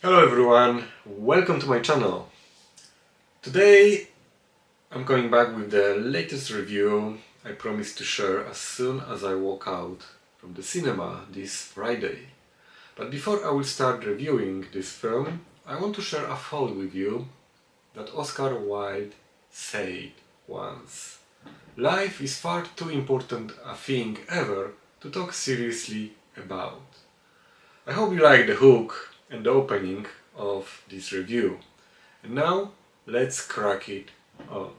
Hello everyone, welcome to my channel. Today I'm coming back with the latest review I promised to share as soon as I walk out from the cinema this Friday. But before I will start reviewing this film, I want to share a thought with you that Oscar Wilde said once. Life is far too important a thing ever to talk seriously about. I hope you like the hook and the opening of this review. And now, let's crack it on.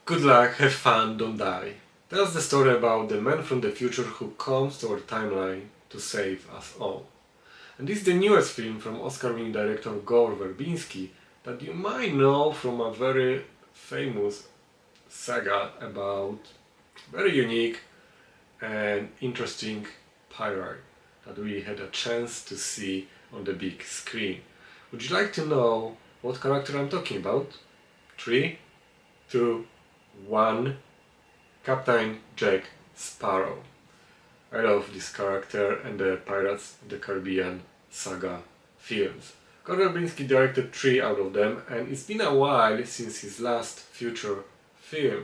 Good luck, have fun, don't die. Tells the story about the man from the future who comes to our timeline to save us all. And this is the newest film from Oscar-winning director Gore Verbinski that you might know from a very famous saga about very unique and interesting pirate that we had a chance to see on the big screen. Would you like to know what character I'm talking about? 3, 2, 1. Captain Jack Sparrow. I love this character and the Pirates of the Caribbean saga films. Gore Verbinski directed 3 out of them, and it's been a while since his last feature film.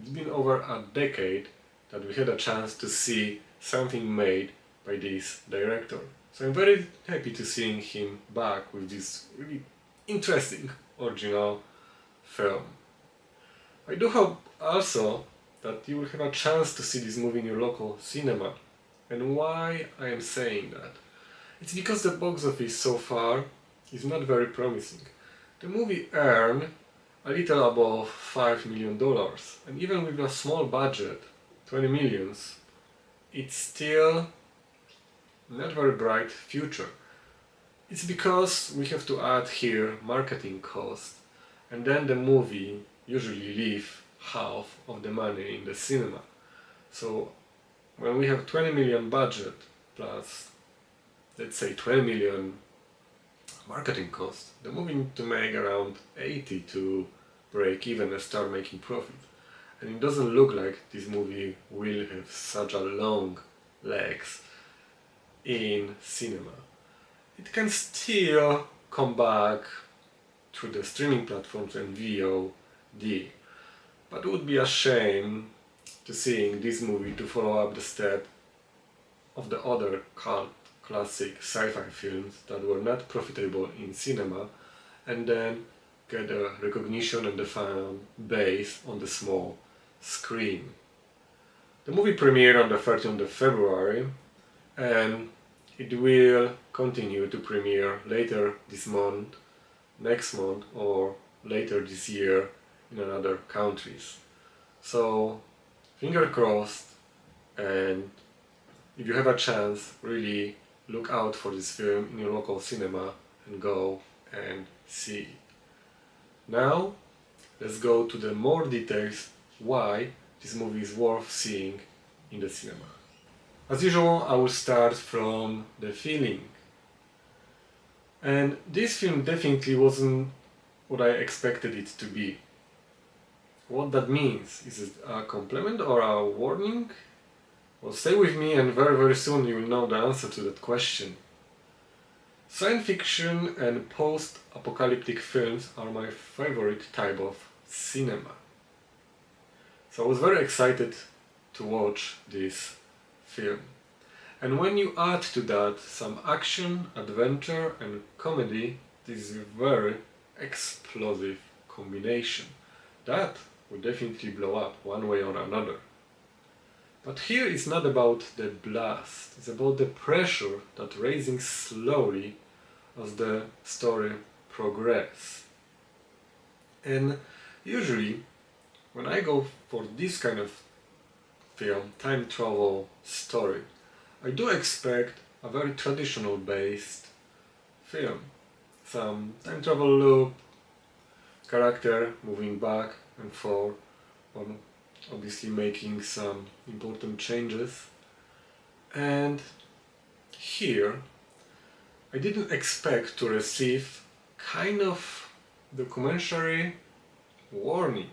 It's been over a decade that we had a chance to see something made by this director. So I'm very happy to seeing him back with this really interesting original film. I do hope also that you will have a chance to see this movie in your local cinema. And why I am saying that? It's because the box office so far is not very promising. The movie earned a little above $5 million, and even with a small budget, 20 millions, it's still not very bright future. It's because we have to add here marketing cost, and then the movie usually leave half of the money in the cinema. So when we have 20 million budget plus, let's say 20 million marketing cost, the movie need to make around 80 to break even and start making profit. And it doesn't look like this movie will have such a long legs in cinema. It can still come back through the streaming platforms and VOD, but it would be a shame to seeing this movie to follow up the step of the other cult classic sci-fi films that were not profitable in cinema and then get a recognition and the fan base on the small screen. The movie premiered on the 13th of February, and it will continue to premiere later this month, next month, or later this year in other countries. So, finger crossed, and if you have a chance, really look out for this film in your local cinema and go and see it. Now, let's go to the more details why this movie is worth seeing in the cinema. As usual, I will start from the feeling. And this film definitely wasn't what I expected it to be. What that means, is it a compliment or a warning? Well, stay with me and very soon you will know the answer to that question. Science fiction and post-apocalyptic films are my favorite type of cinema. So I was very excited to watch this film. And when you add to that some action, adventure and comedy, this is a very explosive combination. That will definitely blow up one way or another. But here it's not about the blast, it's about the pressure that rising slowly as the story progresses. And usually, when I go for this kind of film, time travel story, I do expect a very traditional based film. Some time travel loop, character moving back and forth, obviously making some important changes. And here, I didn't expect to receive kind of documentary warning.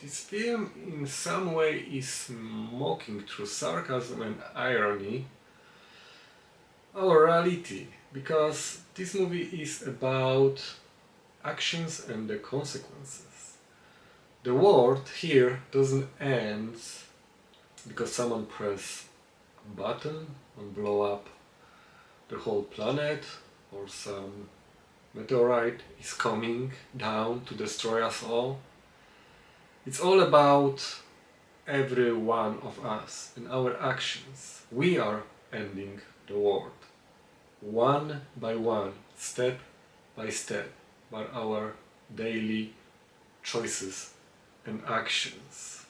This film in some way is mocking through sarcasm and irony our reality, because this movie is about actions and the consequences. The world here doesn't end because someone press a button and blow up the whole planet, or some meteorite is coming down to destroy us all. It's all about every one of us and our actions. We are ending the world. One by one, step by step, by our daily choices and actions.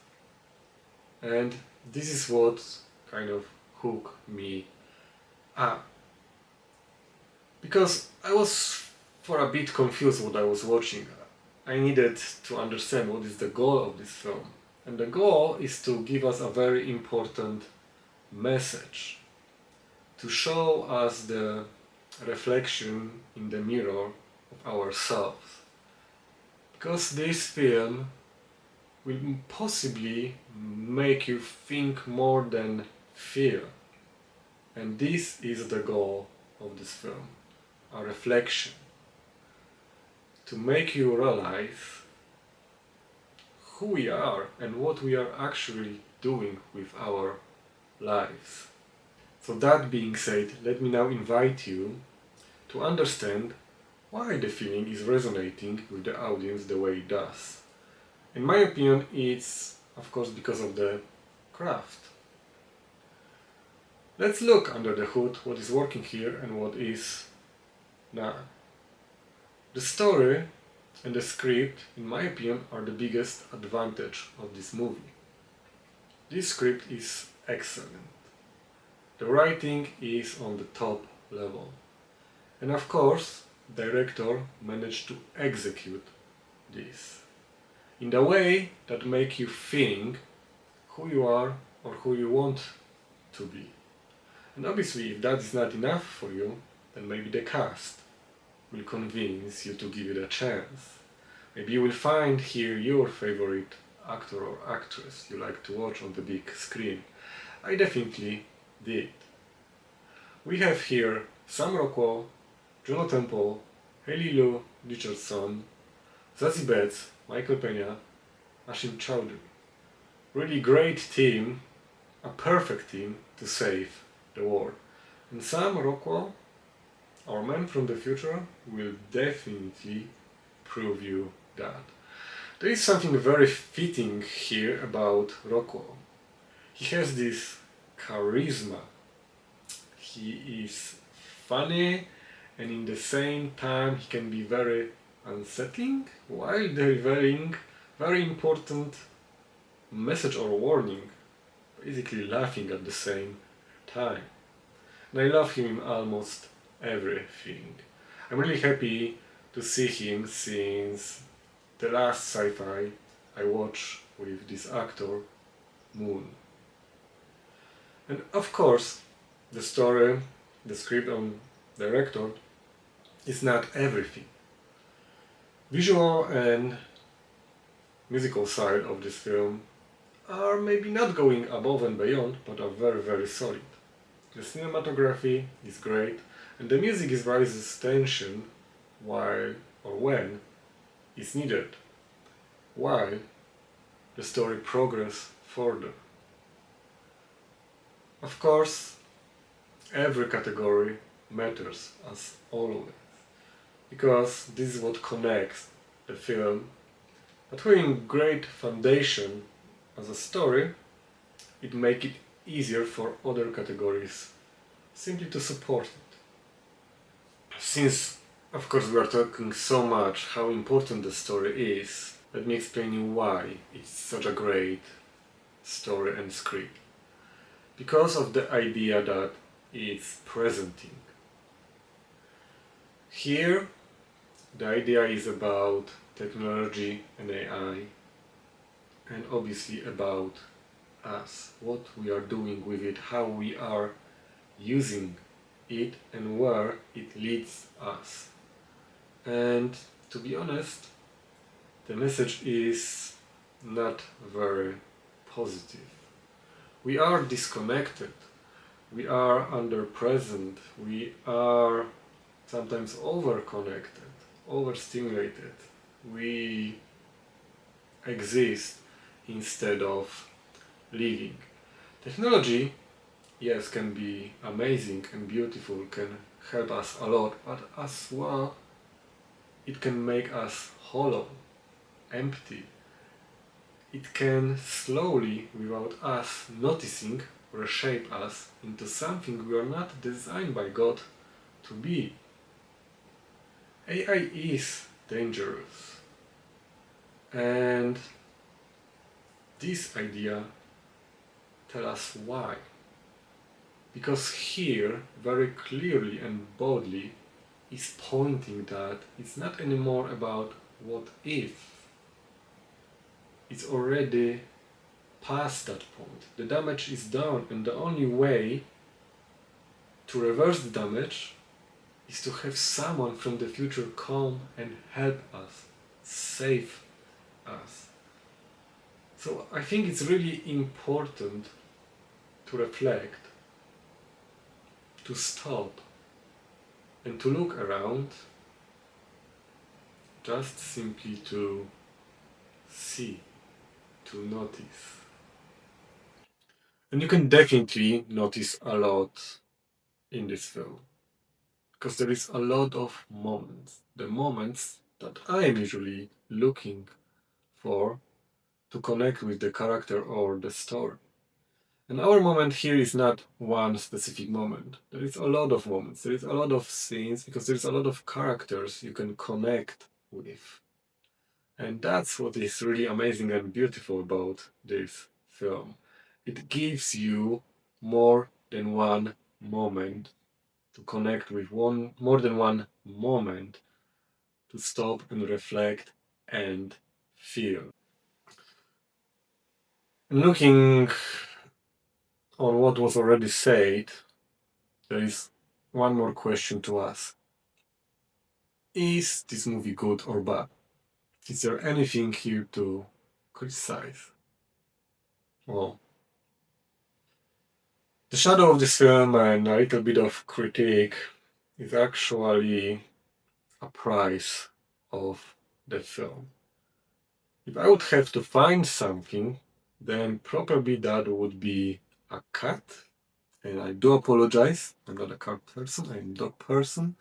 And this is what kind of hooked me up. Because I was for a bit confused what I was watching. I needed to understand what is the goal of this film. And the goal is to give us a very important message. To show us the reflection in the mirror of ourselves. Because this film will possibly make you think more than feel. And this is the goal of this film. A reflection. To make you realize who we are and what we are actually doing with our lives. So that being said, let me now invite you to understand why the feeling is resonating with the audience the way it does. In my opinion, it's of course because of the craft. Let's look under the hood what is working here and what is not. The story and the script, in my opinion, are the biggest advantage of this movie. This script is excellent. The writing is on the top level. And of course, director managed to execute this in the way that make you think who you are or who you want to be. And obviously, if that is not enough for you, then maybe the cast will convince you to give it a chance. Maybe you will find here your favorite actor or actress you like to watch on the big screen. I definitely did. We have here Sam Rockwell, Juno Temple, Haley Lu Richardson, Zazie Beetz, Michael Peña, Ashim Chowdhury. Really great team, a perfect team to save the world. And Sam Rockwell, our man from the future, will definitely prove you that. There is something very fitting here about Rockwell. He has this charisma. He is funny, and in the same time he can be very unsettling while delivering very important message or warning, basically laughing at the same time. And I love him in almost everything. I'm really happy to see him since the last sci-fi I watched with this actor, Moon. And of course, the story, the script and director is not everything. Visual and musical side of this film are maybe not going above and beyond, but are very, very solid. The cinematography is great, and the music rises tension while or when is needed, while the story progresses further. Of course, every category matters as always, because this is what connects the film. But having great foundation as a story, it makes it easier for other categories simply to support it. Since, of course, we are talking so much how important the story is, let me explain you why it's such a great story and script. Because of the idea that it's presenting. Here, the idea is about technology and AI, and obviously about us, what we are doing with it, how we are using it, and where it leads us. And to be honest, the message is not very positive. We are disconnected, we are under present, we are sometimes over-connected, overstimulated. We exist instead of living. Technology, yes, can be amazing and beautiful, can help us a lot, but as well, it can make us hollow, empty. It can slowly, without us noticing, reshape us into something we are not designed by God to be. AI is dangerous, and this idea tells us why. Because here, very clearly and boldly, is pointing that it's not anymore about what if. It's already past that point. The damage is done, and the only way to reverse the damage is to have someone from the future come and help us, save us. So I think it's really important to reflect, to stop, and to look around, just simply to see, to notice. And you can definitely notice a lot in this film, because there is a lot of moments, the moments that I am usually looking for to connect with the character or the story. And our moment here is not one specific moment. There is a lot of moments, there is a lot of scenes, because there is a lot of characters you can connect with. And that's what is really amazing and beautiful about this film. It gives you more than one moment to connect with, more than one moment to stop and reflect and feel. And looking on what was already said, there is one more question to ask. Is this movie good or bad? Is there anything here to criticize? Well, the shadow of this film and a little bit of critique is actually a price of the film. If I would have to find something, then probably that would be a cat. And I do apologize, I'm not a cat person, I'm a dog person.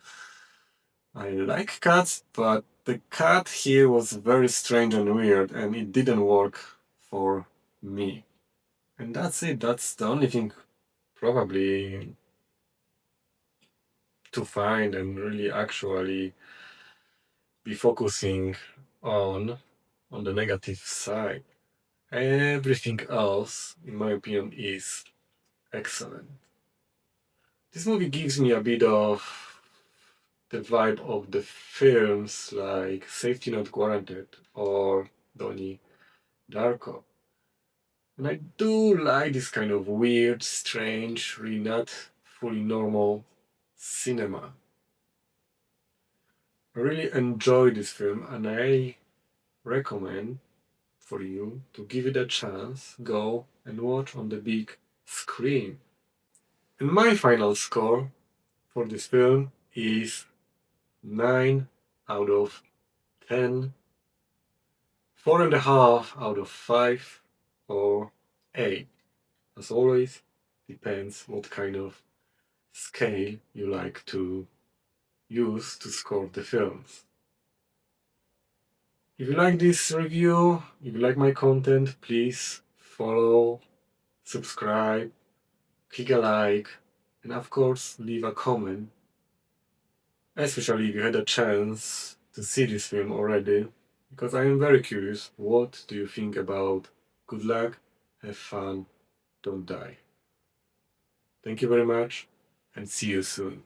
I like cats, but the cat here was very strange and weird, and it didn't work for me. And that's it, that's the only thing probably to find and really actually be focusing on the negative side. Everything else, in my opinion, is excellent. This movie gives me a bit of the vibe of the films like Safety Not Guaranteed or Donnie Darko. And I do like this kind of weird, strange, really not fully normal cinema. I really enjoy this film and I recommend for you to give it a chance, go and watch on the big screen. And my final score for this film is 9 out of 10, 4.5 out of 5, or 8. As always, depends what kind of scale you like to use to score the films. If you like this review, if you like my content, please follow, subscribe, click a like, and of course leave a comment, especially if you had a chance to see this film already, because I am very curious, what do you think about Good Luck, Have Fun, Don't Die. Thank you very much, and see you soon.